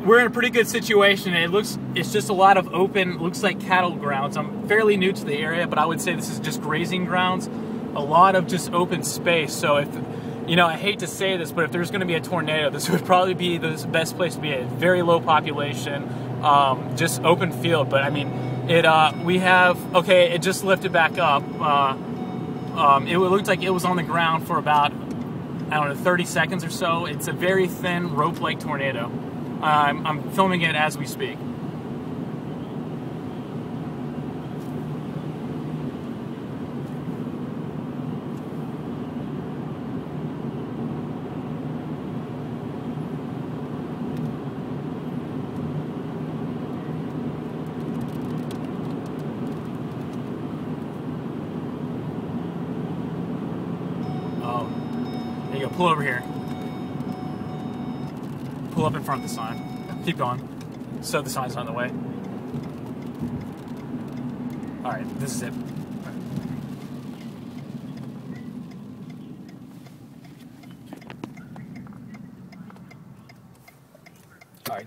we're in a pretty good situation. It's just a lot of open, looks like cattle grounds. I'm fairly new to the area, but I would say this is just grazing grounds. A lot of just open space. So if, you know, I hate to say this, but if there's going to be a tornado, this would probably be the best place to be at. Very low population, just open field. But I mean, it just lifted back up. It looked like it was on the ground for about, I don't know, 30 seconds or so. It's a very thin rope-like tornado. I'm filming it as we speak. Oh, there you go. Pull over here. Pull up in front of the sign. Keep going. So the sign's on the way. Alright, this is it. Alright.